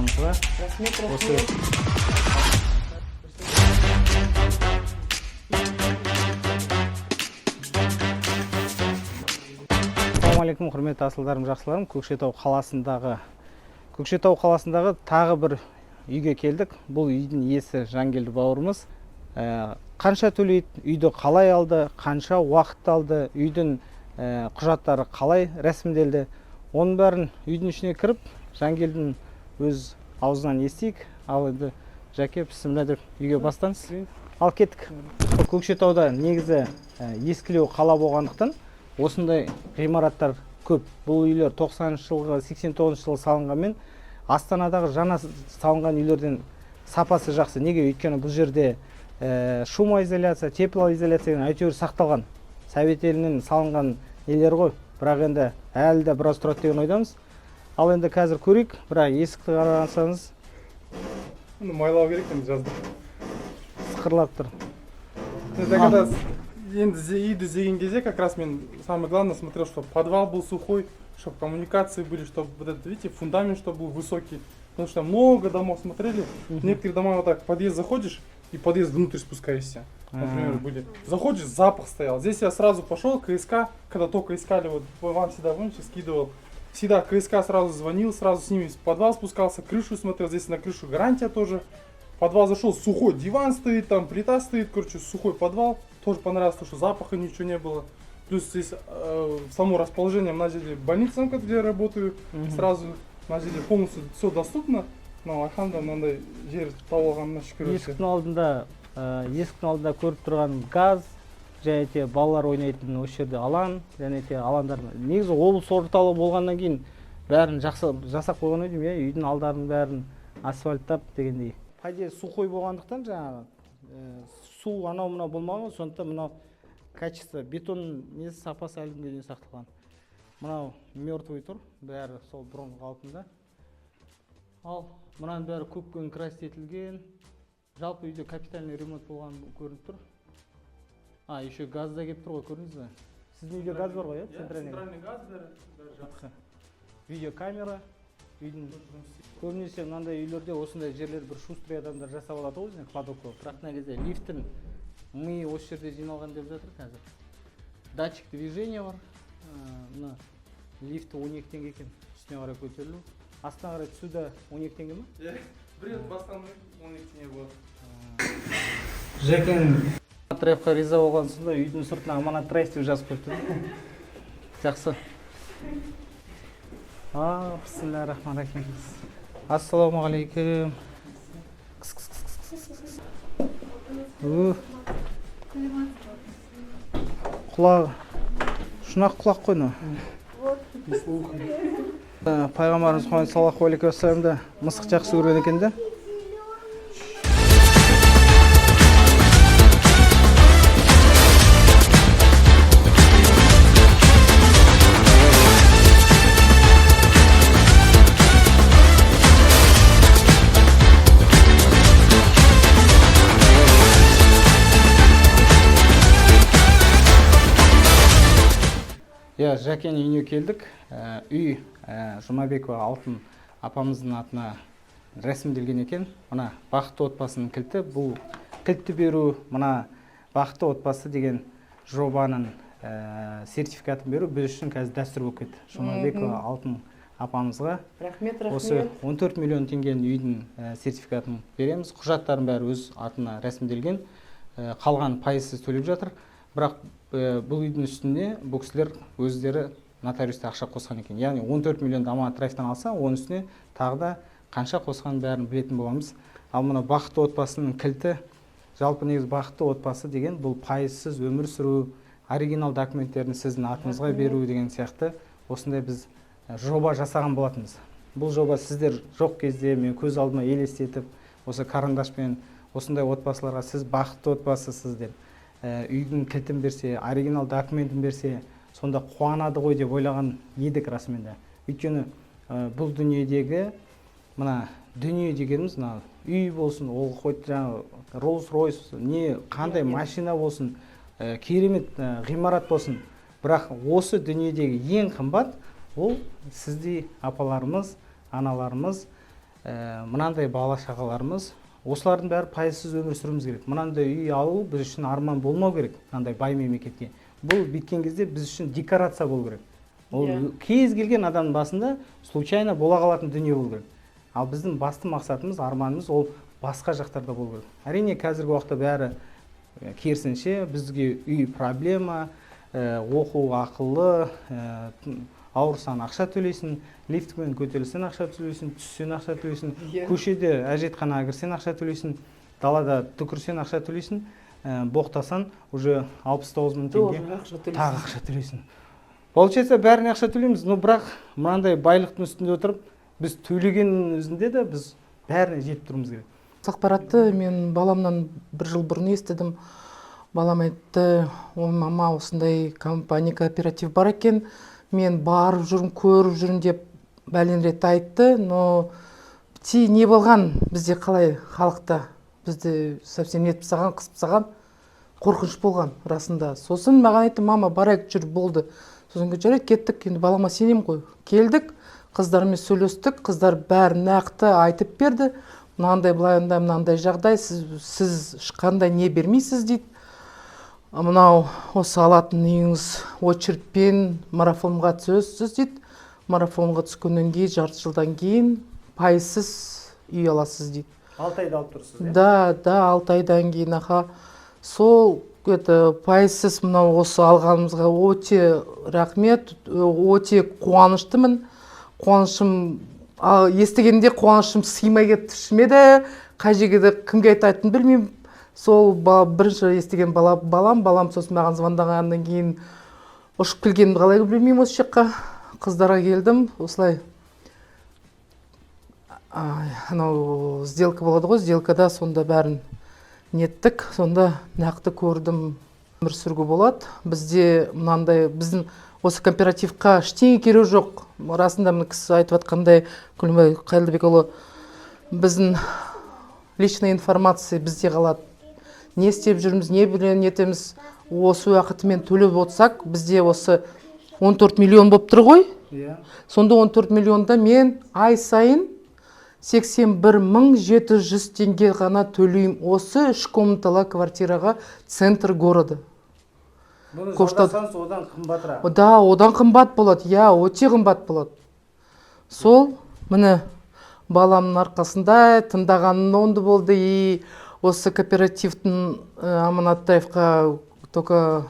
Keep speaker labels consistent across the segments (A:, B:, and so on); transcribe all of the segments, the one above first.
A: апамызға. Осы Ассалаумағалейкум, құрметті асылдарым, жақсыларым. Көкшетау қаласындағы тағы бір үйге келдік. Бұл үйдің иесі Жангелді бауырымыз. Қанша төлейді, үйді қалай алды, қанша уақыт алды, үйдің құжаттары қалай рәсімделді, оның бәрін үйдің ішіне кіріп, Жангелдің өз аузынан естейік. Ал енді Жәке, бісміллә деп үйге бастаңыз. Ал кеттік. Көкшетауда негізі ескілеу қала болғандықтан осындай ғимараттар көп. Бұл үйлер 90-шы жылғы, 89-шы жылы салынғанмен Астанадағы жаңа салынған үйлерден сапасы жақсы. Неге? Өйткені бұл жерде шумоизоляция, теплоизоляция әйтеуір сақталған. Совет елінен салынған нелер ғой. Бірақ енді әлі де біраз тұрады деген ойдамыз. Ал енді қазір көрейік. Бірақ есікті қарасаңыз,
B: майлау керек енді жазды.
A: Сықырлап тұр.
B: Енді үйді іздеген кезде как раз мен самое главное смотрел, чтобы подвал был сухой, чтобы коммуникации были, чтобы вот этот, видите, фундамент, чтобы был высокий. Потому что много домов смотрели. Некоторые дома вот так, в подъезд заходишь и подъезд внутрь спускаешься. Например, были. Заходишь, запах стоял. Здесь я сразу пошел, КСК, когда только искали, вот вам всегда, помните, скидывал. Всегда КСК сразу звонил, сразу с ними в подвал спускался, крышу смотрел. Здесь на крышу гарантия тоже. В подвал зашел, сухой диван стоит, там плита стоит, короче, сухой подвал. Тоже понравилось, то, что запаха ничего не было. Плюс здесь само расположение, начали больницам, где я работаю, сразу начали полностью все доступно. Но альхамда мынандай жер табылғанына шүкір.
A: Есіктің алдында көріп тұрған газ, және де балалар ойнайтын осы жерде алаң, және де алаңдар. Негізі облыс орталығы болғаннан кейін бәрін жасап қойған едім, үйдің алдарын бәрін асфальттап дегендей. Пайде сухой болғандықтан жаңағы су анау мынау болмаған, сондықтан мынау качество, бетон несі сапасы әлі күнге дейін сақталған. Мынау мертвый тұр, бәрі сол бұрынғы қалпында. Ал мынаның бәрі көппен красить етілген. Жалпы үйде капитальный ремонт болған көрініп тұр. Еще газ да келіп тұр ғой, көрдіңіз бе? Сіздің үйде газ бар ғой,
B: центральный газ бәрі жақсы.
A: Видеокамера. Үйдің көбінесе мынандай үйлерде осындай жерлер бір шустрый адамдар жасап алады ғой, кладовка. Бірақ мына кезде лифттің ми осы жерде жиналған деп жатыр қазір. Датчик движения бар. Мына лифті 12 теңге екен, үстіне қарай көтерілу. Астына қарай түсу да 12 теңге ме?
B: Бір рет бастан 12 теңге болады.
A: Жәкен Матраевқа риза болған сонда үйдің сыртына Аманат Раис деп жазып қойыпты. Жақсы. Бисмиллахир-рахманир-рахим. Ассалаумағалейкум. Құлақ, шұнақ құлақ қойны. Пайғамбарымыз Мұхаммед саллаллаху алейхи ва саллямды мысық жақсы көрген екен де. Жәкен үйіне келдік. Үй Жұмабекова Алтын апамыздың атына рәсімделген екен. Мына бақытты отбасының кілті. Бұл кілтті беру, мына бақытты отбасы деген жобаның сертификатын беру біз үшін қазір дәстүр болып кетті. Жұмабекова Алтын апамызға осы 14 миллион теңгенің үйдің сертификатын береміз. Құжаттарын бәрі өз атына рәсімделген. Қалған пайызсыз төлеп жатыр. Бірақ бұл үйдің үстінде бұл кісілер өздері нотариусте ақша қосқан екен. Яғни 14 миллион Аманат Раистан алса, оның үстіне тағы да қанша қосқанын бәрін білетін боламыз. Ал мына бақытты отбасының кілті, жалпы негізі бақытты отбасы деген бұл пайызсыз өмір сүру, оригинал документтерін сіздің атыңызға беру деген сияқты осындай біз жоба жасаған болатынбыз. Бұл жоба сіздер жоқ кезде мен көз алдыма елестетіп, осы карандашпен осындай отбасыларға сіз бақытты отбасысыз деп үйдің кілтін берсе, оригинал документін берсе, сонда қуанады ғой деп ойлаған едік расымен. Өйткені бұл дүниедегі, мына дүние дегеніміз, үй болсын, ол қойды жаңағы Rolls-Royce, не қандай машина болсын, керемет ғимарат болсын. Бірақ осы дүниедегі ең қымбат, ол сіздей апаларымыз, аналарымыз, мынандай бала шағаларымыз, осылардың бәрі пайызсыз өмір сүруіміз керек. Мынандай үй алу біз үшін арман болмау керек, мынандай бай мемлекетке. Бұл біткен кезде біз үшін декорация болу керек. Ол кез келген адамның басында случайно бола қалатын дүние болу керек. Ал біздің басты мақсатымыз, арманымыз ол басқа жақтарда болу керек. Әрине қазіргі уақытта бәрі керісінше, бізге үй проблема, оқу ақылы, ауырсаң ақша төлейсің, лифтпен көтерілсең ақша төлейсің, түссең ақша төлейсің, көшеде әжетханаға кірсең ақша төлейсің, далада түкірсең ақша төлейсің, боқтасан уже 69 мың теңге тағы ақша төлейсің. Получается, бәріне ақша төлейміз, но бірақ мынандай байлықтың үстінде отырып, біз төлегеннің өзінде де біз бәріне жетіп тұрмыз керек.
C: Ақпаратты мен баламнан бір жыл бұрын естідім. Балам айтты, ой мама, осындай компания, кооператив бар екен, мен барып жүрмін, көріп жүрмін деп бәлен рет айтты, но не болған бізде қалай халықта, бізді совсем нетіп саған, қысып саған, қорқыныш болған расында. Сосын маған айтты, мама барайық жүр болды. Сосын жарайды кеттік, енді балама сенем ғой. Келдік, қыздармен сөйлестік, қыздар бәрі нақты айтып берді. Мынандай былайында, мынандай жағдай, сіз қандай не бермейсіз дейді. Мынау осы алатын үйіңіз очередьпен марафонға түсесіз дейді. Марафонға түскеннен кейін, жарты жылдан кейін пайызсыз үй аласыз дейді.
A: 6 айда алып тұрсыз, иә?
C: Да, 6 айдан кейін, аха. Сол пайызсыз мынау осы алғанымызға өте рахмет, өте қуаныштымын. Қуанышым, естігенде қуанышым сыймай кетті ішіме де, қай жерге кімге айтатынын білмеймін. Сол бірінші естіген балам сосын маған звондағаннан кейін ұшып келгенімді қалай білмеймін осы жаққа. Қыздарға келдім, осылай. Анау сделка болады ғой, сделкада сонда бәрін неттік, сонда нақты көрдім. Өмір сүруге болады. Бізде мынандай, біздің осы кооперативқа ештеңе керек жоқ. Расында мына кісі айтып жатқандай, Күлімбай Қайылбекұлы, біздің личная информация бізде қалады. Не істеп жүрміз, не білен етеміз, осы уақытымен төлеп отырсақ, бізде осы 14 миллион болып тұр ғой. Сонда 14 миллионда мен ай сайын 81.700 теңге ғана төлейм осы 3 комнаталы квартираға центр города.
A: Бұны жалғасаңыз одан қымбатырақ.
C: Да, одан қымбат болады, өте қымбат болады. Сол, міне, баламның арқасында тыңдағаным оңды болды, и осы кооперативтің Аманаттаевқа только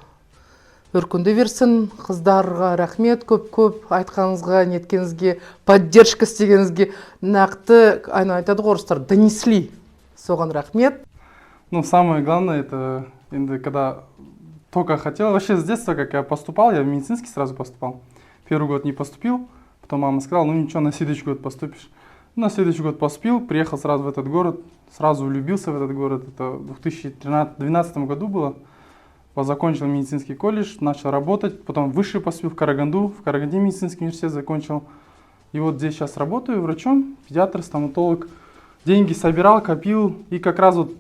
C: өркенде берсін, қыздарға рахмет, көп айтқаныңызға, неткеніңізге, поддержка істегеніңізге, нақты, айтады ғой орыстар, донесли. Соған рахмет.
B: Ну, самое главное, это когда только хотел, вообще с детства, как я поступал, я в медицинский сразу поступал. Первый год не поступил, потом мама сказала, ну ничего, на следующий год поступишь. На следующий год поступил, приехал сразу в этот город, сразу влюбился в этот город. Это в 2012 году было. Закончил медицинский колледж, начал работать, потом высший поступил в Караганду, в Караганде медицинский университет закончил. И вот здесь сейчас работаю врачом, педиатр, стоматолог. Деньги собирал, копил, и как раз вот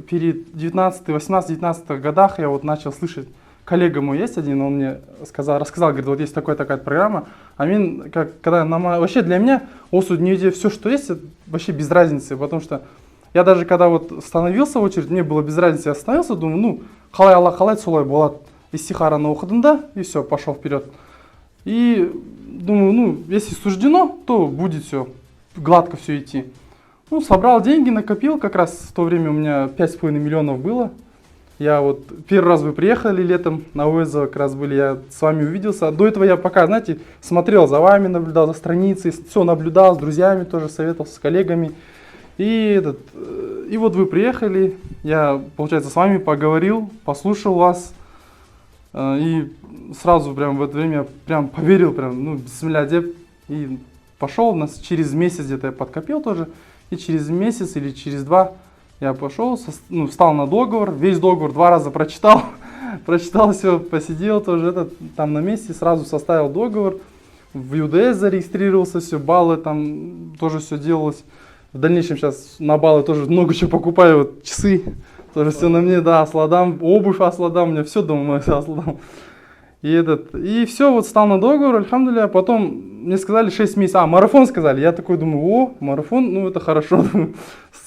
B: перед 18-19 годах я вот начал слышать, коллега мой есть один, он мне рассказал, говорит, вот есть такая программа, вообще для меня осы дүниеде все, что есть, вообще без разницы, потому что я даже когда вот становился в очередь, мне было без разницы, я остановился, думаю, ну, қалай Алла қалайды, солай болады. Истихараны оқыдым да, и все, пошел вперед. И думаю, ну, если суждено, то будет все, гладко все идти. Ну, собрал деньги, накопил, как раз в то время у меня 5,5 миллионов было. Я вот первый раз вы приехали летом на ОЭЗО, как раз были, я с вами увиделся. До этого я пока, знаете, смотрел за вами, наблюдал за страницей, все наблюдал, с друзьями тоже советовался, с коллегами. И вот вы приехали, я, получается, с вами поговорил, послушал вас. И сразу прям в это время прям поверил, прям, ну, бисмилля деп. И пошел, нас через месяц где-то я подкопил тоже. И через месяц или через 2 я пошел, встал на договор, весь договор 2 раза прочитал, прочитал все, посидел тоже там на месте, сразу составил договор, в ЮДС зарегистрировался, все, баллы там тоже все делалось. В дальнейшем сейчас на баллы тоже много чего покупаю, вот часы, тоже все на мне, да, Асладам, обувь Асладам, у меня все дома Асладам. И все, вот стал на договор, альхамдулилля, потом мне сказали 6 месяцев, марафон сказали, я такой думаю, о, марафон, ну это хорошо,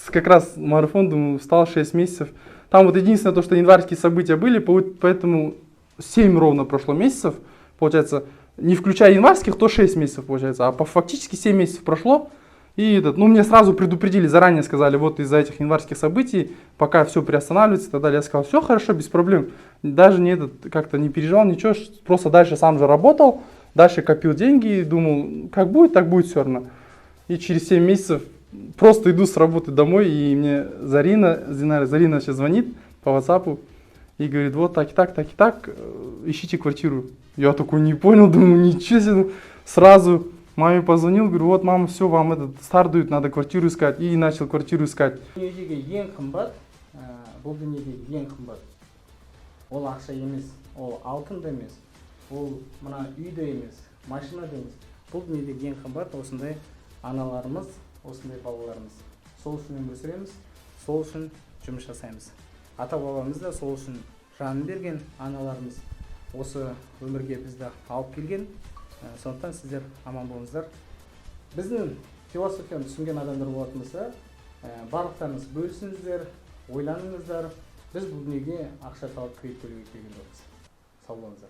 B: как раз марафон, думаю, встал 6 месяцев. Там вот единственное то, что январские события были, поэтому 7 ровно прошло месяцев, получается, не включая январских, то 6 месяцев получается, а фактически 7 месяцев прошло. И ну, мне сразу предупредили, заранее сказали, вот из-за этих январских событий, пока все приостанавливается и так далее. Я сказал, все хорошо, без проблем. Даже не как-то не переживал, ничего, просто дальше сам же работал, дальше копил деньги и думал, как будет, так будет все равно. И через 7 месяцев просто иду с работы домой, и мне Зарина сейчас звонит по WhatsApp и говорит, вот так и так, так и так, ищите квартиру. Я такой не понял, думаю, ничего себе, сразу маме позвонил, говорю, вот мама, все, вам этот старт дают, надо квартиру искать, и начал квартиру искать.
A: Дүниедегі ең қымбат, бұл дүниедегі ең қымбат. Ол ақша емес, ол алтын да емес, ол мына үй де емес, машина да емес. Бұл дүниедегі ең қымбат осындай аналарымыз, осындай балаларымыз. Сол үшін өмір сүреміз, сол үшін жұмыс жасаймыз. Ата бабамыз да сол үшін жанын берген аналарымыз осы өмірге бізді алып келген. Сондықтан сіздер аман болыңыздар. Біздің философияны түсінген адамдар болатын болса, барлықтарыңыз бөлісіңіздер, ойланыңыздар. Біз бұл дүниеге ақша тауып кредит төлеуге келген жоқпыз. Сау болыңыздар.